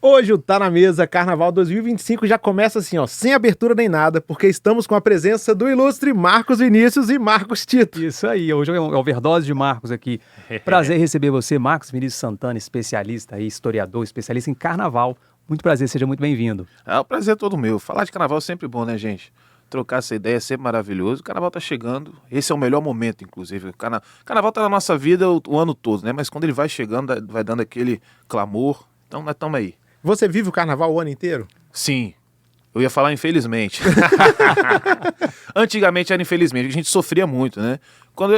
Hoje o Tá Na Mesa Carnaval 2025 já começa assim, ó, sem abertura nem nada, porque estamos com a presença do ilustre Marcos Vinícius e Marcos Tito. Isso aí, hoje é uma overdose de Marcos aqui. Prazer receber você, Marcos Vinícius Santana, especialista aí, historiador, especialista em carnaval. Muito prazer, seja muito bem-vindo. O prazer é todo meu. Falar de carnaval é sempre bom, né, gente? Trocar essa ideia é sempre maravilhoso. O carnaval tá chegando, esse é o melhor momento, inclusive. O carnaval tá na nossa vida o ano todo, né? Mas quando ele vai chegando, vai dando aquele clamor. Então nós estamos aí. Você vive o carnaval o ano inteiro? Sim. Eu ia falar infelizmente. Antigamente era infelizmente, a gente sofria muito, né?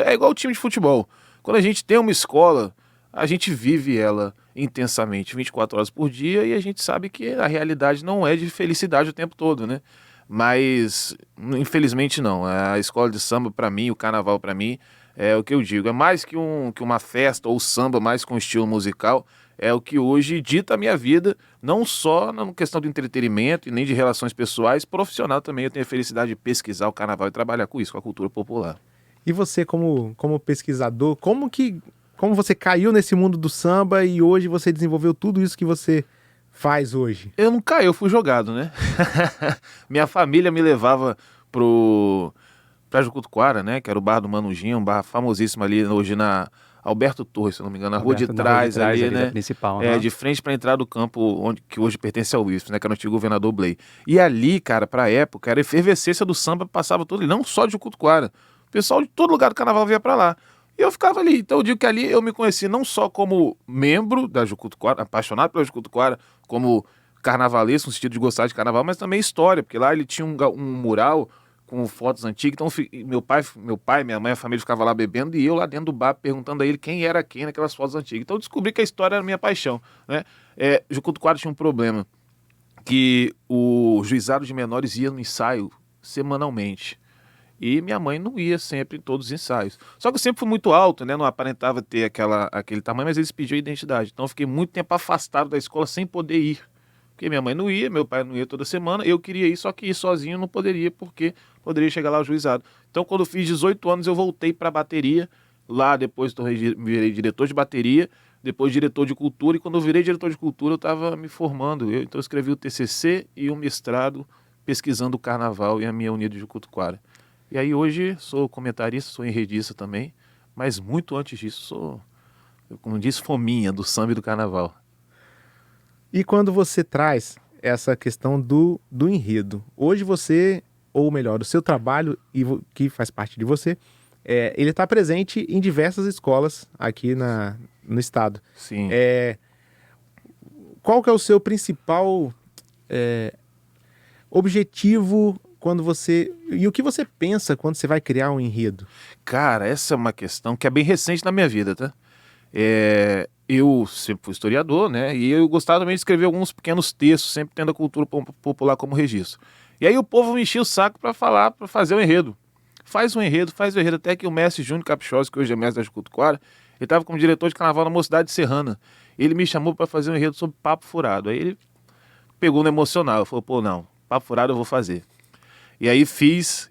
É igual o time de futebol. Quando a gente tem uma escola, a gente vive ela intensamente, 24 horas por dia, e a gente sabe que a realidade não é de felicidade o tempo todo, né? Mas, infelizmente não. A escola de samba, para mim, o carnaval para mim, é o que eu digo. É mais que uma festa ou samba, mais com estilo musical. É o que hoje dita a minha vida, não só na questão do entretenimento e nem de relações pessoais, profissional também. Eu tenho a felicidade de pesquisar o carnaval e trabalhar com isso, com a cultura popular. E você, como pesquisador, como você caiu nesse mundo do samba e hoje você desenvolveu tudo isso que você faz hoje? Eu não caí, eu fui jogado, né? Minha família me levava pra Jucutuquara, né? Que era o bar do Manujinho, um bar famosíssimo ali hoje na Alberto Torres, se não me engano, na rua de trás ali, né? Principal, de frente para entrar do campo que hoje pertence ao IFES, né? Que era o antigo governador Blay. E ali, cara, pra época, era a efervescência do samba, passava todo ali, não só de Jucutuquara. O pessoal de todo lugar do carnaval vinha pra lá. E eu ficava ali. Então eu digo que ali eu me conheci não só como membro da Jucutuquara, apaixonado pela Jucutuquara, como carnavalesco, no sentido de gostar de carnaval, mas também história, porque lá ele tinha um mural com fotos antigas. Então meu pai, minha mãe, a família ficava lá bebendo e eu lá dentro do bar perguntando a ele quem era quem naquelas fotos antigas. Então eu descobri que a história era minha paixão, né? Jucutuquara tinha um problema, que o juizado de menores ia no ensaio semanalmente. E minha mãe não ia sempre em todos os ensaios. Só que eu sempre fui muito alto, né? Não aparentava ter aquele tamanho, mas eles pediam identidade. Então eu fiquei muito tempo afastado da escola sem poder ir. Porque minha mãe não ia, meu pai não ia toda semana. Eu queria ir, só que ir sozinho não poderia, porque poderia chegar lá o juizado. Então quando eu fiz 18 anos eu voltei para a bateria. Lá depois virei diretor de bateria, depois diretor de cultura. E quando eu virei diretor de cultura eu estava me formando. Então eu escrevi o TCC e o mestrado pesquisando o carnaval e a minha Unido de Jucutuquara. E aí hoje sou comentarista, sou enredista também, mas muito antes disso sou, como disse, fominha do samba e do carnaval. E quando você traz essa questão do enredo, hoje você, ou melhor, o seu trabalho, que faz parte de você, ele está presente em diversas escolas aqui no estado. Sim. Qual que é o seu principal objetivo e o que você pensa quando você vai criar um enredo? Cara, essa é uma questão que é bem recente na minha vida, tá? Eu sempre fui historiador, né? E eu gostava também de escrever alguns pequenos textos, sempre tendo a cultura popular como registro. E aí o povo me enchia o saco para fazer o enredo. Faz o enredo, até que o mestre Júnior Caprichoso, que hoje é mestre da Jucutuquara, ele estava como diretor de carnaval na Mocidade Serrana. Ele me chamou para fazer um enredo sobre papo furado. Aí ele pegou no emocional, falou, pô, não, papo furado eu vou fazer. E aí fiz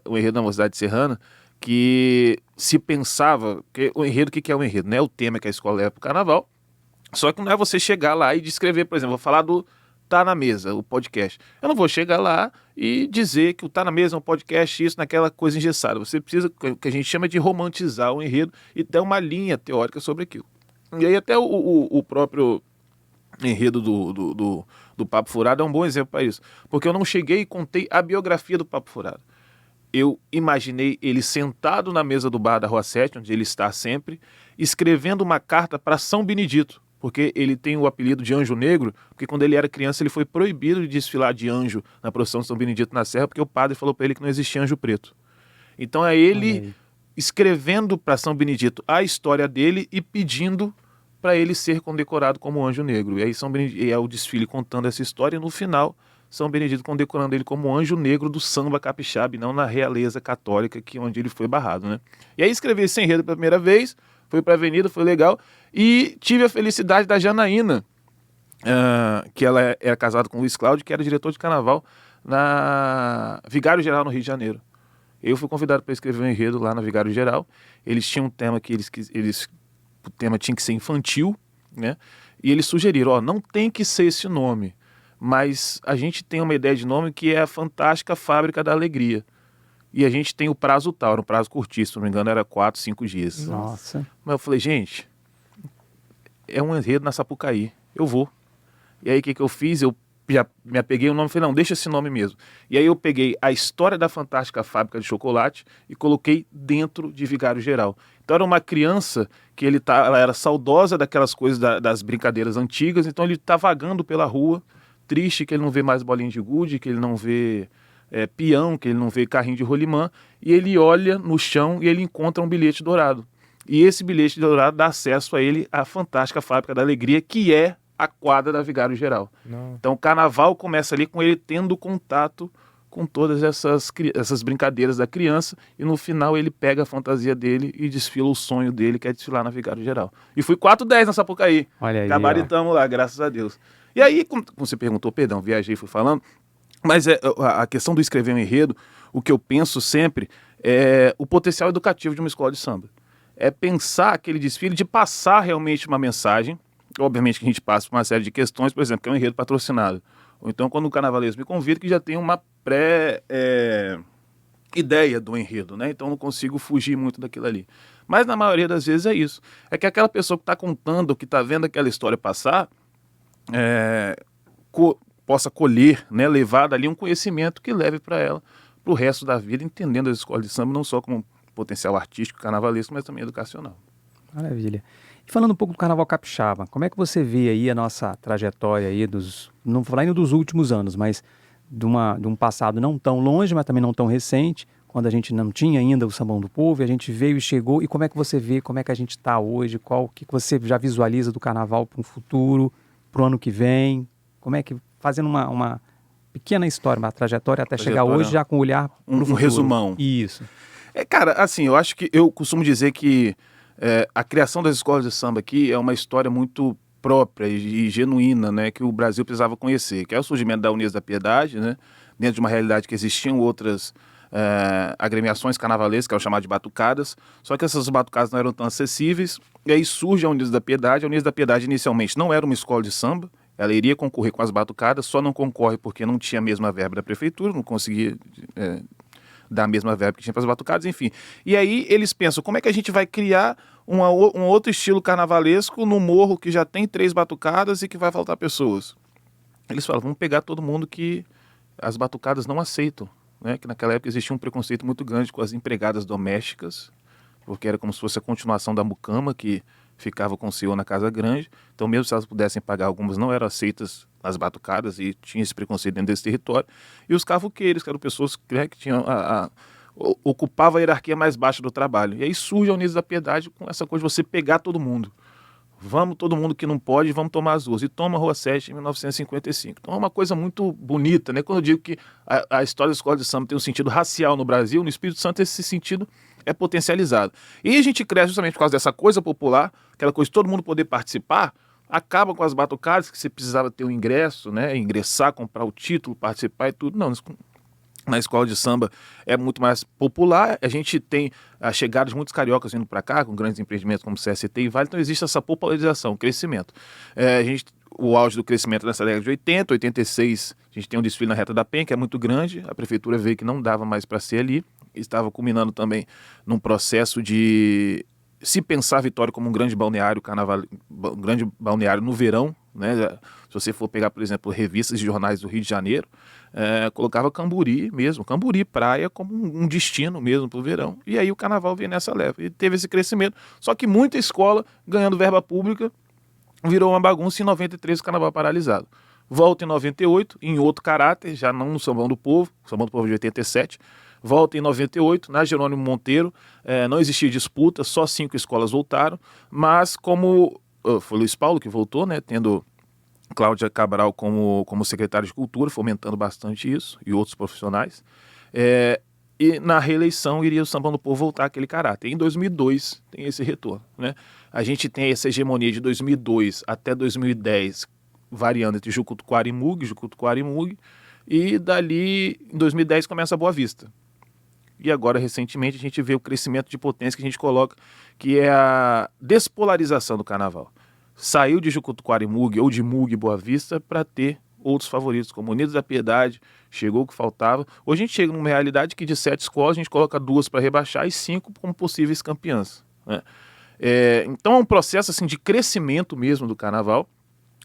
o enredo da Mocidade Serrana, que se pensava, que o enredo, o que é o enredo? Não é o tema que a escola leva para o carnaval, só que não é você chegar lá e descrever, por exemplo, vou falar do Tá Na Mesa, o podcast. Eu não vou chegar lá e dizer que o Tá Na Mesa é um podcast, isso, naquela coisa engessada. Você precisa, o que a gente chama de romantizar o enredo e dar uma linha teórica sobre aquilo. E aí até o próprio enredo do Papo Furado é um bom exemplo para isso, porque eu não cheguei e contei a biografia do Papo Furado. Eu imaginei ele sentado na mesa do bar da Rua 7, onde ele está sempre, escrevendo uma carta para São Benedito, porque ele tem o apelido de Anjo Negro, porque quando ele era criança ele foi proibido de desfilar de anjo na procissão de São Benedito na Serra, porque o padre falou para ele que não existia anjo preto. Então é ele escrevendo para São Benedito a história dele e pedindo para ele ser condecorado como Anjo Negro. E aí é o desfile contando essa história, e no final São Benedito condecorando ele como Anjo Negro do samba capixaba, e não na realeza católica, onde ele foi barrado, né? E aí escrevi esse enredo pela primeira vez, fui para a avenida, foi legal, e tive a felicidade da Janaína, que ela era casada com o Luiz Cláudio, que era diretor de carnaval na Vigário Geral, no Rio de Janeiro. Eu fui convidado para escrever um enredo lá na Vigário Geral. Eles tinham um tema que o tema tinha que ser infantil, né? E eles sugeriram, não tem que ser esse nome, mas a gente tem uma ideia de nome que é a Fantástica Fábrica da Alegria. E a gente tem o prazo tal, era um prazo curtíssimo, se não me engano era 4, 5 dias. Nossa. Mas eu falei, gente, é um enredo na Sapucaí, eu vou. E aí o que eu fiz? Eu já me apeguei o nome e falei, não, deixa esse nome mesmo. E aí eu peguei a história da Fantástica Fábrica de Chocolate e coloquei dentro de Vigário Geral. Então era uma criança que ela era saudosa daquelas coisas das brincadeiras antigas, então ele tá vagando pela rua, triste que ele não vê mais bolinha de gude, que ele não vê peão, que ele não vê carrinho de rolimã, e ele olha no chão e ele encontra um bilhete dourado. E esse bilhete dourado dá acesso a ele à Fantástica Fábrica da Alegria, que é a quadra da Vigário Geral. Não. Então o carnaval começa ali com ele tendo contato com todas essas brincadeiras da criança, e no final ele pega a fantasia dele e desfila o sonho dele, que é desfilar na Vigário Geral. E fui 4-10 na Sapucaí. Olha aí, gabaritamos lá, graças a Deus. E aí, como você perguntou, perdão, viajei e fui falando, mas a questão do escrever um enredo, o que eu penso sempre é o potencial educativo de uma escola de samba. É pensar aquele desfile de passar realmente uma mensagem. Obviamente que a gente passa por uma série de questões, por exemplo, que é um enredo patrocinado. Ou então, quando o carnavalesco me convida, que já tem uma pré-ideia do enredo, né? Então, não consigo fugir muito daquilo ali. Mas, na maioria das vezes, é isso. É que aquela pessoa que está contando, que está vendo aquela história passar, possa colher, né, levar dali um conhecimento que leve para ela, para o resto da vida, entendendo as escolas de samba, não só como potencial artístico, carnavalesco, mas também educacional. Maravilha. E falando um pouco do Carnaval Capixaba, como é que você vê aí a nossa trajetória aí não vou falar ainda dos últimos anos, mas de um passado não tão longe, mas também não tão recente, quando a gente não tinha ainda o Sambão do Povo, e a gente veio e chegou, e como é que você vê, como é que a gente está hoje, o que você já visualiza do Carnaval para um futuro, para o ano que vem, como é que, fazendo uma pequena história, uma trajetória até chegar hoje já com o olhar para o futuro. Um resumão. Isso. Cara, assim, eu acho que, eu costumo dizer que a criação das escolas de samba aqui é uma história muito própria e genuína, né, que o Brasil precisava conhecer, que é o surgimento da Unidas da Piedade, né, dentro de uma realidade que existiam outras agremiações carnavalescas, que eram chamadas de batucadas, só que essas batucadas não eram tão acessíveis, e aí surge a Unidas da Piedade. A Unidas da Piedade inicialmente não era uma escola de samba, ela iria concorrer com as batucadas, só não concorre porque não tinha a mesma verba da prefeitura, não conseguia dar a mesma verba que tinha para as batucadas, enfim. E aí eles pensam, como é que a gente vai criar um outro estilo carnavalesco no morro que já tem 3 batucadas e que vai faltar pessoas? Eles falam, vamos pegar todo mundo que as batucadas não aceitam, né? Que naquela época existia um preconceito muito grande com as empregadas domésticas, porque era como se fosse a continuação da mucama, que ficava com o senhor na casa grande. Então, mesmo se elas pudessem pagar, algumas não eram aceitas nas batucadas e tinha esse preconceito dentro desse território. E os cavouqueiros, que eram pessoas que tinham ocupavam a hierarquia mais baixa do trabalho. E aí surge a Unidas da Piedade com essa coisa de você pegar todo mundo. Vamos, todo mundo que não pode, vamos tomar as ruas. E toma a Rua 7 em 1955. Então é uma coisa muito bonita, né? Quando eu digo que a história da escola de samba tem um sentido racial no Brasil, no Espírito Santo esse sentido é potencializado. E a gente cresce justamente por causa dessa coisa popular, aquela coisa de todo mundo poder participar, acaba com as batucadas, que você precisava ter um ingresso, né? Ingressar, comprar o título, participar e tudo. Não, na escola de samba é muito mais popular. A gente tem a chegada de muitos cariocas vindo para cá, com grandes empreendimentos como CST e Vale, então existe essa popularização, crescimento. O auge do crescimento nessa década de 80, 86, a gente tem um desfile na Reta da Penha, que é muito grande, a prefeitura veio que não dava mais para ser ali, estava culminando também num processo de se pensar a Vitória como um grande balneário um grande balneário no verão, né? Se você for pegar, por exemplo, revistas e jornais do Rio de Janeiro, colocava Camburi mesmo, Camburi, praia, como um destino mesmo para o verão. E aí o carnaval veio nessa leva. E teve esse crescimento. Só que muita escola, ganhando verba pública, virou uma bagunça. Em 93 o carnaval paralisado. Volta em 98, em outro caráter, já não no Sambão do Povo, Sambão do Povo de 87. Volta em 98, na Jerônimo Monteiro, não existia disputa, só 5 escolas voltaram, mas como foi Luiz Paulo que voltou, né, tendo Cláudia Cabral como secretária de Cultura, fomentando bastante isso, e outros profissionais, e na reeleição iria o Sambão do Povo voltar àquele caráter. Em 2002 tem esse retorno, né? A gente tem essa hegemonia de 2002 até 2010, variando entre Jucutuquara e Mugue, e dali, em 2010, começa a Boa Vista. E agora, recentemente, a gente vê o crescimento de potência que a gente coloca, que é a despolarização do carnaval. saiu de Jucutuquara e Mugue, ou de Mugue e Boa Vista, para ter outros favoritos, como Unidos da Piedade, chegou o que faltava. Hoje a gente chega numa realidade que de 7 escolas, a gente coloca 2 para rebaixar e 5 como possíveis campeãs, né? Então é um processo assim, de crescimento mesmo do carnaval,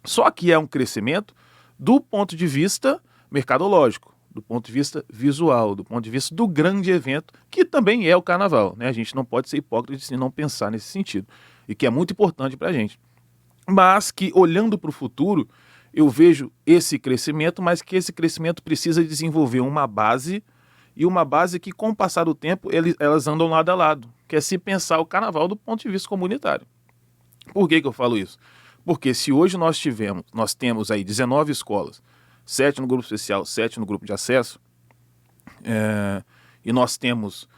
só que é um crescimento do ponto de vista mercadológico, do ponto de vista visual, do ponto de vista do grande evento, que também é o carnaval, né? A gente não pode ser hipócrita e não pensar nesse sentido, e que é muito importante para a gente. Mas que, olhando para o futuro, eu vejo esse crescimento, mas que esse crescimento precisa desenvolver uma base, e uma base que, com o passar do tempo, elas andam lado a lado, que é se pensar o carnaval do ponto de vista comunitário. Por que eu falo isso? Porque se hoje nós temos aí 19 escolas, 7 no grupo especial, 7 no grupo de acesso, e nós temos,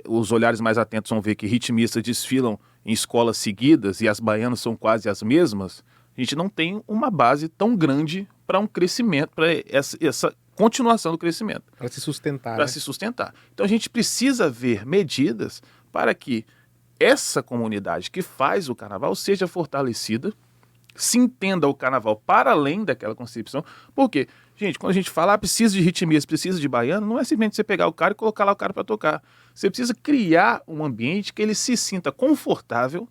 os olhares mais atentos vão ver que ritmistas desfilam em escolas seguidas e as baianas são quase as mesmas, a gente não tem uma base tão grande para um crescimento, para essa continuação do crescimento. Para se sustentar. Para se sustentar. Então a gente precisa ver medidas para que essa comunidade que faz o carnaval seja fortalecida, se entenda o carnaval para além daquela concepção. Porque, gente, quando a gente fala precisa de ritmista, precisa de baiano, não é simplesmente você pegar o cara e colocar lá o cara para tocar. Você precisa criar um ambiente que ele se sinta confortável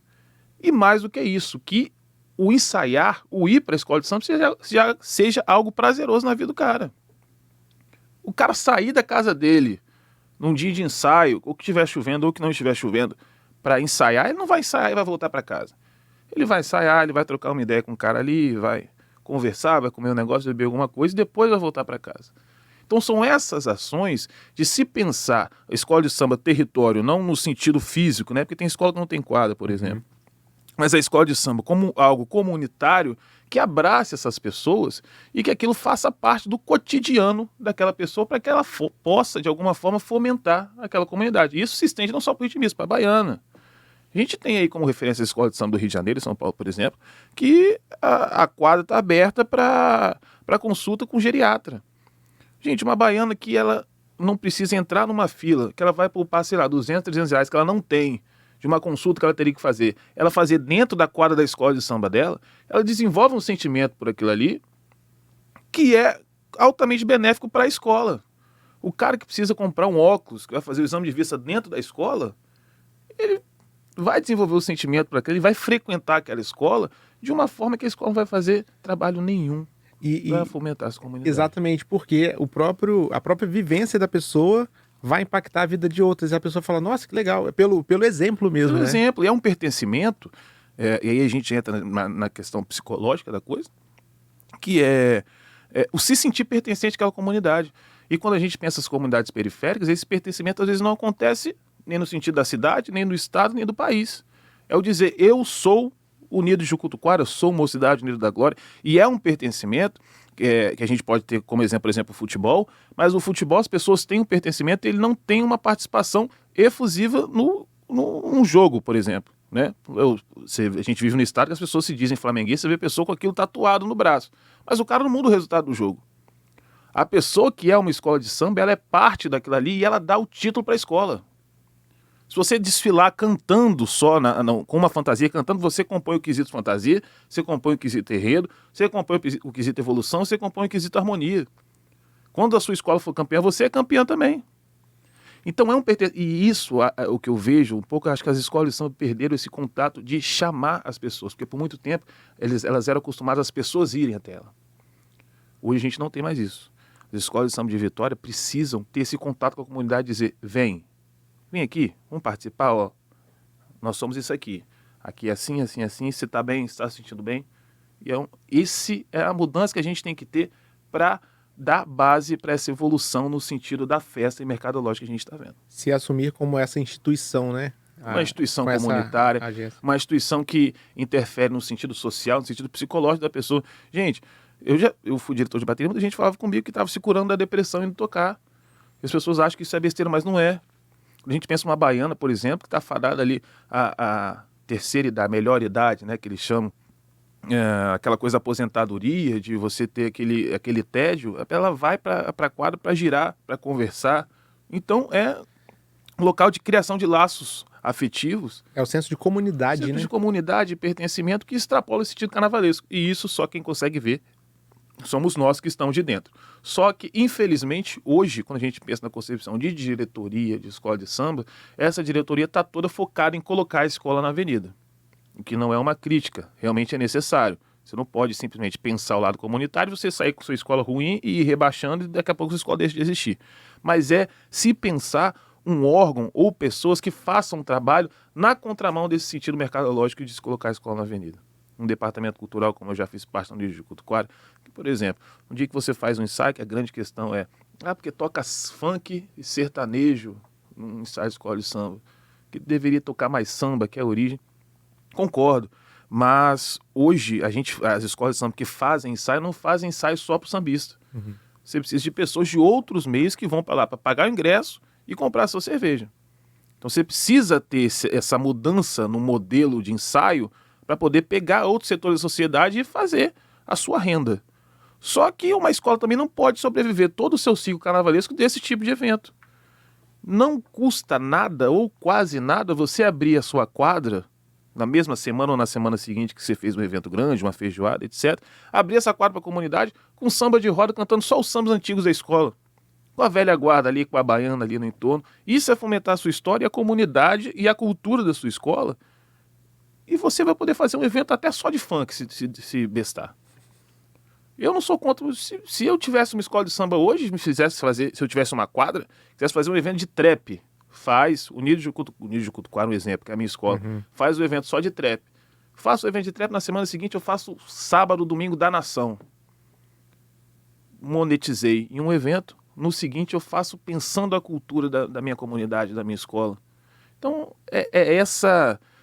e, mais do que isso, que o ensaiar, o ir para a escola de samba seja algo prazeroso na vida do cara. O cara sair da casa dele num dia de ensaio, ou que estiver chovendo ou que não estiver chovendo, para ensaiar, ele não vai ensaiar e vai voltar para casa. Ele vai ensaiar, ele vai trocar uma ideia com o cara ali, vai conversar, vai comer um negócio, beber alguma coisa e depois vai voltar para casa. Então são essas ações de se pensar a escola de samba território, não no sentido físico, né? Porque tem escola que não tem quadra, por exemplo. Mas a escola de samba como algo comunitário que abrace essas pessoas e que aquilo faça parte do cotidiano daquela pessoa para que ela possa, de alguma forma, fomentar aquela comunidade. E isso se estende não só para o ritmismo, para a baiana. A gente tem aí como referência a escola de samba do Rio de Janeiro e São Paulo, por exemplo, que a quadra está aberta para consulta com geriatra. Gente, uma baiana que ela não precisa entrar numa fila, que ela vai poupar, sei lá, 200, 300 reais, que ela não tem, de uma consulta que ela teria que fazer, ela fazer dentro da quadra da escola de samba dela, ela desenvolve um sentimento por aquilo ali que é altamente benéfico para a escola. O cara que precisa comprar um óculos, que vai fazer o exame de vista dentro da escola, ele vai desenvolver o sentimento para aquilo, ele vai frequentar aquela escola de uma forma que a escola não vai fazer trabalho nenhum para fomentar essa comunidade. Exatamente, porque a própria vivência da pessoa vai impactar a vida de outras. E a pessoa fala, nossa, que legal, é pelo exemplo mesmo, Pelo né? exemplo, e é um pertencimento, e aí a gente entra na questão psicológica da coisa, que é o se sentir pertencente àquela comunidade. E quando a gente pensa nas comunidades periféricas, esse pertencimento às vezes não acontece nem no sentido da cidade, nem do estado, nem do país. É o dizer, eu sou Unido de Jucutuquara, eu sou Mocidade Unida da Glória, e é um pertencimento que a gente pode ter como exemplo, por exemplo, o futebol, mas o futebol as pessoas têm um pertencimento e ele não tem uma participação efusiva num jogo, por exemplo, né? A gente vive no estado que as pessoas se dizem flamenguistas, você vê a pessoa com aquilo tatuado no braço, mas o cara não muda o resultado do jogo. A pessoa que é uma escola de samba, ela é parte daquilo ali e ela dá o título para a escola. Se você desfilar cantando só, com uma fantasia, cantando, você compõe o quesito fantasia, você compõe o quesito enredo, você compõe o quesito evolução, você compõe o quesito harmonia. Quando a sua escola for campeã, você é campeã também. Então e isso, o que eu vejo um pouco, acho que as escolas de samba perderam esse contato de chamar as pessoas, porque por muito tempo elas eram acostumadas as pessoas irem até ela. Hoje a gente não tem mais isso. As escolas de samba de Vitória precisam ter esse contato com a comunidade e dizer, vem aqui, vamos participar, ó. Nós somos isso aqui. Aqui é assim, assim, assim, você está bem, está se sentindo bem. E esse é a mudança que a gente tem que ter para dar base para essa evolução no sentido da festa e mercadológica que a gente está vendo. Se assumir como essa instituição, né? Uma instituição comunitária, uma instituição que interfere no sentido social, no sentido psicológico da pessoa. Gente, eu fui diretor de bateria, muita gente falava comigo que estava se curando da depressão indo tocar. E as pessoas acham que isso é besteira, mas não é. A gente pensa uma baiana, por exemplo, que está fadada ali a terceira idade, a melhor idade, né, que eles chamam, aquela coisa aposentadoria, de você ter aquele tédio, ela vai para a quadra para girar, para conversar. Então é um local de criação de laços afetivos. É o senso de comunidade, Senso né? de comunidade e pertencimento que extrapola esse sentido carnavalesco. E isso só quem consegue ver somos nós que estamos de dentro. Só que, infelizmente, hoje, quando a gente pensa na concepção de diretoria de escola de samba, essa diretoria está toda focada em colocar a escola na avenida. O que não é uma crítica, realmente é necessário. Você não pode simplesmente pensar o lado comunitário, você sair com sua escola ruim e ir rebaixando e daqui a pouco sua escola deixa de existir. Mas é se pensar um órgão ou pessoas que façam um trabalho na contramão desse sentido mercadológico de se colocar a escola na avenida. Um departamento cultural, como eu já fiz parte no Nígio de Cutuquara, que, por exemplo, um dia que você faz um ensaio, que a grande questão é porque toca funk e sertanejo num ensaio de escola de samba, que deveria tocar mais samba, que é a origem. Concordo, mas hoje as escolas de samba que fazem ensaio não fazem ensaio só para o sambista. Você precisa de pessoas de outros meios que vão para lá para pagar o ingresso e comprar a sua cerveja. Então você precisa ter essa mudança no modelo de ensaio para poder pegar outros setores da sociedade e fazer a sua renda. Só que uma escola também não pode sobreviver todo o seu ciclo carnavalesco desse tipo de evento. Não custa nada ou quase nada você abrir a sua quadra na mesma semana ou na semana seguinte que você fez um evento grande, uma feijoada, etc. Abrir essa quadra para a comunidade com samba de roda, cantando só os sambas antigos da escola. Com a velha guarda ali, com a baiana ali no entorno. Isso é fomentar a sua história, a comunidade e a cultura da sua escola. E você vai poder fazer um evento até só de funk, se bestar. Eu não sou contra. Se eu tivesse uma escola de samba hoje, se eu tivesse uma quadra, quisesse fazer um evento de trap, faz. O Nígio de Cutuquara, um exemplo, que é a minha escola, faz o evento só de trap. Faço o evento de trap, na semana seguinte eu faço sábado, domingo da nação. Monetizei em um evento, no seguinte eu faço pensando a cultura da minha comunidade, da minha escola. Então,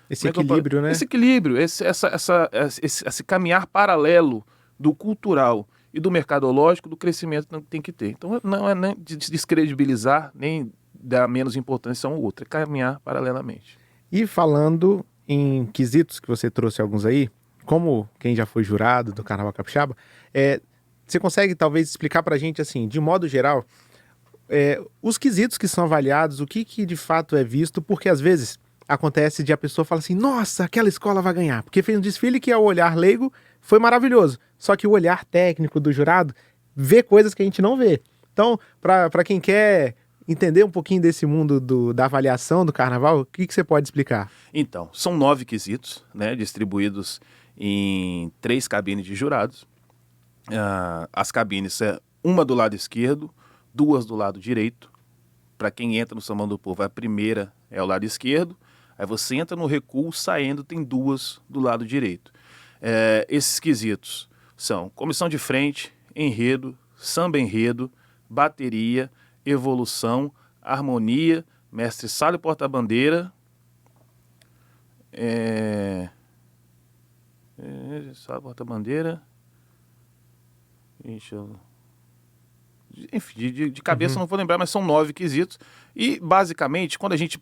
Esse equilíbrio, né? Esse equilíbrio, esse caminhar paralelo do cultural e do mercadológico, do crescimento que tem que ter. Então, não é nem de descredibilizar, nem dar menos importância a um ou outro, é caminhar paralelamente. E falando em quesitos, que você trouxe alguns aí, como quem já foi jurado do Carnaval Capixaba, você consegue talvez explicar pra gente, assim, de modo geral, os quesitos que são avaliados, o que de fato é visto, porque às vezes acontece de a pessoa falar assim, nossa, aquela escola vai ganhar, porque fez um desfile que ao olhar leigo foi maravilhoso, só que o olhar técnico do jurado vê coisas que a gente não vê. Então, para quem quer entender um pouquinho desse mundo da avaliação do carnaval, o que você pode explicar? Então, são 9 quesitos, né, distribuídos em 3 cabines de jurados. As cabines uma do lado esquerdo, 2 do lado direito. Para quem entra no Sambão do Povo, a primeira é o lado esquerdo. Aí você entra no recuo, saindo, tem 2 do lado direito. Esses quesitos são comissão de frente, enredo, samba enredo, bateria, evolução, harmonia, mestre sala e porta-bandeira, sala e porta-bandeira, enfim, de cabeça não vou lembrar, mas são 9 quesitos. E, basicamente, quando a gente...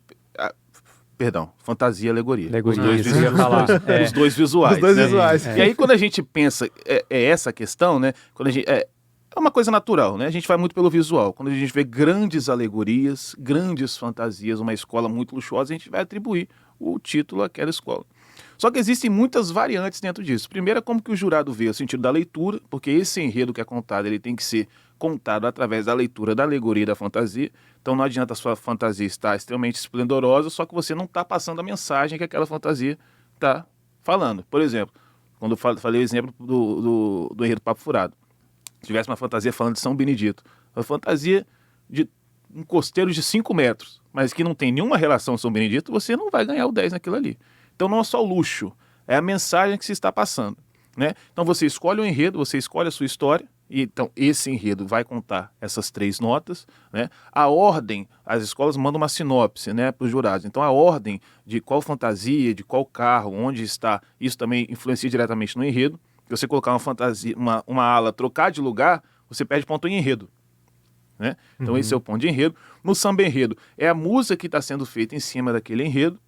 fantasia e alegoria. Os dois eu ia falar. Os dois visuais. Os dois né? visuais. E aí, quando a gente pensa, essa questão, né? Quando a gente, é uma coisa natural, né? A gente vai muito pelo visual. Quando a gente vê grandes alegorias, grandes fantasias, uma escola muito luxuosa, a gente vai atribuir o título àquela escola. Só que existem muitas variantes dentro disso. Primeiro é como que o jurado vê o sentido da leitura, porque esse enredo que é contado, ele tem que ser contado através da leitura da alegoria e da fantasia. Então não adianta a sua fantasia estar extremamente esplendorosa, só que você não está passando a mensagem que aquela fantasia está falando. Por exemplo, quando eu falei o exemplo do enredo Papo Furado. Se tivesse uma fantasia falando de São Benedito, uma fantasia de um costeiro de 5 metros, mas que não tem nenhuma relação com São Benedito, você não vai ganhar o 10 naquilo ali. Então não é só o luxo, é a mensagem que se está passando, né? Então você escolhe o enredo, você escolhe a sua história, e então esse enredo vai contar essas 3 notas, né? A ordem, as escolas mandam uma sinopse, né, para os jurados. Então a ordem de qual fantasia, de qual carro, onde está, isso também influencia diretamente no enredo. Se você colocar uma fantasia, uma ala, trocar de lugar, você perde ponto em enredo. Né? Então esse é o ponto de enredo. No samba enredo, é a música que está sendo feita em cima daquele enredo.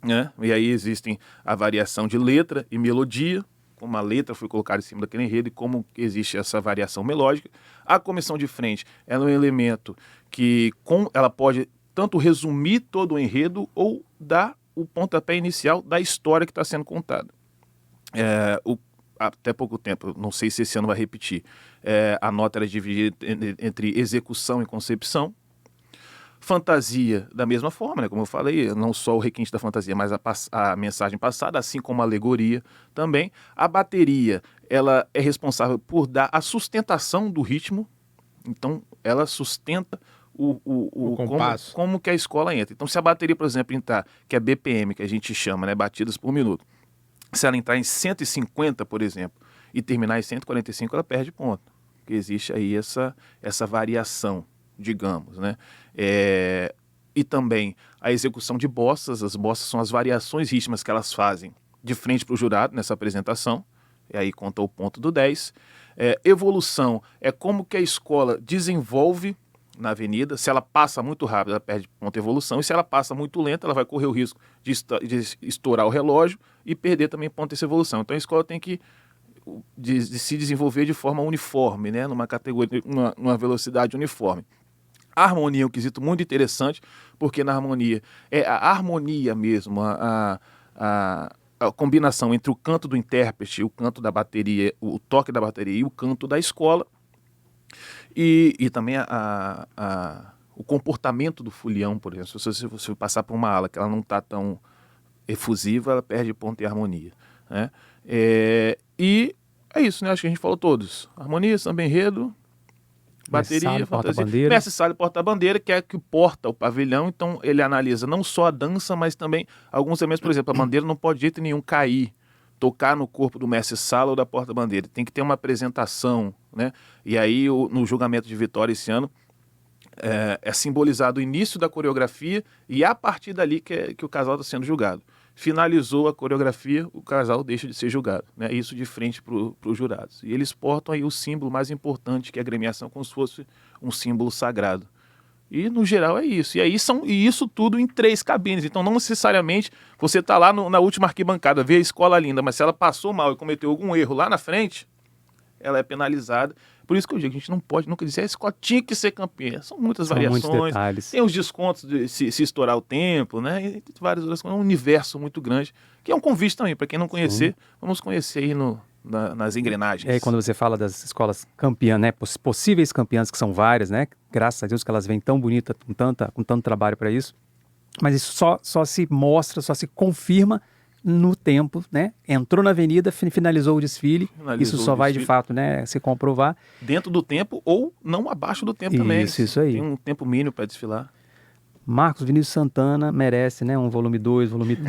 Né? E aí existem a variação de letra e melodia, como a letra foi colocada em cima daquele enredo e como existe essa variação melódica. A comissão de frente é um elemento que ela pode tanto resumir todo o enredo ou dar o pontapé inicial da história que está sendo contada. Até pouco tempo, não sei se esse ano vai repetir, a nota era dividida entre execução e concepção. Fantasia, da mesma forma, né? Como eu falei, não só o requinte da fantasia, mas a mensagem passada, assim como a alegoria também. A bateria, ela é responsável por dar a sustentação do ritmo, então ela sustenta o compasso. como que a escola entra. Então, se a bateria, por exemplo, entrar, que é BPM, que a gente chama, né, batidas por minuto, se ela entrar em 150, por exemplo, e terminar em 145, ela perde ponto. Porque existe aí essa variação, digamos, né? E também a execução de bossas. As bossas são as variações rítmicas que elas fazem de frente para o jurado nessa apresentação, e aí conta o ponto do 10. Evolução é como que a escola desenvolve na avenida. Se ela passa muito rápido, ela perde ponto de evolução, e se ela passa muito lenta, ela vai correr o risco de estourar o relógio e perder também ponto dessa evolução. Então a escola tem que de se desenvolver de forma uniforme, né? Numa categoria, numa velocidade uniforme. A harmonia é um quesito muito interessante, porque na harmonia é a harmonia mesmo, a combinação entre o canto do intérprete, o canto da bateria, o toque da bateria e o canto da escola, e também o comportamento do folião, por exemplo. Se você passar por uma ala que ela não está tão efusiva, ela perde ponto em harmonia, né? E é isso, né? Acho que a gente falou todos. Harmonia, samba enredo, bateria, fantasia, mestre sala e porta-bandeira, que é que porta o pavilhão. Então ele analisa não só a dança, mas também alguns elementos. Por exemplo, a bandeira não pode de jeito nenhum cair, tocar no corpo do mestre sala ou da porta-bandeira. Tem que ter uma apresentação, né? E aí no julgamento de Vitória esse ano é simbolizado o início da coreografia, e é a partir dali que o casal está sendo julgado. Finalizou a coreografia, o casal deixa de ser julgado, né? Isso de frente para os jurados. E eles portam aí o símbolo mais importante, que é a agremiação, como se fosse um símbolo sagrado. E, no geral, é isso. E isso tudo em 3 cabines. Então, não necessariamente você está lá na última arquibancada, vê a escola linda, mas se ela passou mal e cometeu algum erro lá na frente, ela é penalizada. Por isso que eu digo, a gente não pode nunca dizer a escola tinha que ser campeã. São muitas variações. Muitos detalhes. Tem os descontos de se estourar o tempo, né? E várias outras coisas. É um universo muito grande, que é um convite também, para quem não conhecer, vamos conhecer aí nas engrenagens. E aí, quando você fala das escolas campeãs, né? Possíveis campeãs, que são várias, né? Graças a Deus que elas vêm tão bonitas, com tanto trabalho para isso. Mas isso só se mostra, só se confirma no tempo, né? Entrou na avenida, finalizou o desfile. Isso só vai, de fato, né, se comprovar. Dentro do tempo ou não abaixo do tempo também. Isso aí. Tem um tempo mínimo para desfilar. Marcos Vinícius Santana merece, né? Um volume 2, volume 3.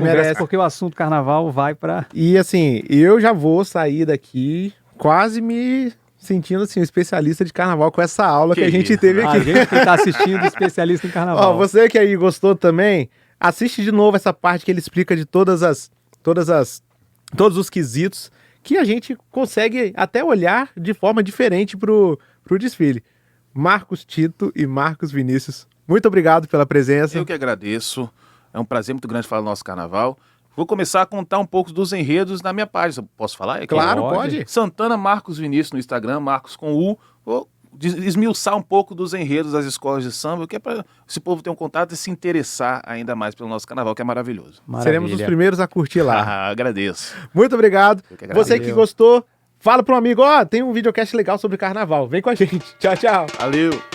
Merece. Porque o assunto carnaval vai para... E assim, eu já vou sair daqui quase me sentindo assim, um especialista de carnaval com essa aula que a gente teve aqui. A gente que está assistindo, especialista em carnaval. Ó, você que aí gostou também, assiste de novo essa parte que ele explica de todos os quesitos que a gente consegue até olhar de forma diferente pro desfile. Marcos Tito e Marcos Vinícius, muito obrigado pela presença. Eu que agradeço. É um prazer muito grande falar do nosso carnaval. Vou começar a contar um pouco dos enredos na minha página. Posso falar? Claro, pode. Santana Marcos Vinícius no Instagram, Marcos com U. Vou esmiuçar um pouco dos enredos das escolas de samba, que é para esse povo ter um contato e se interessar ainda mais pelo nosso carnaval, que é maravilhoso. Seremos os primeiros a curtir lá. Agradeço. Muito obrigado. Agradeço. Você que gostou, fala para um amigo, tem um videocast legal sobre carnaval. Vem com a gente. Tchau, tchau. Valeu.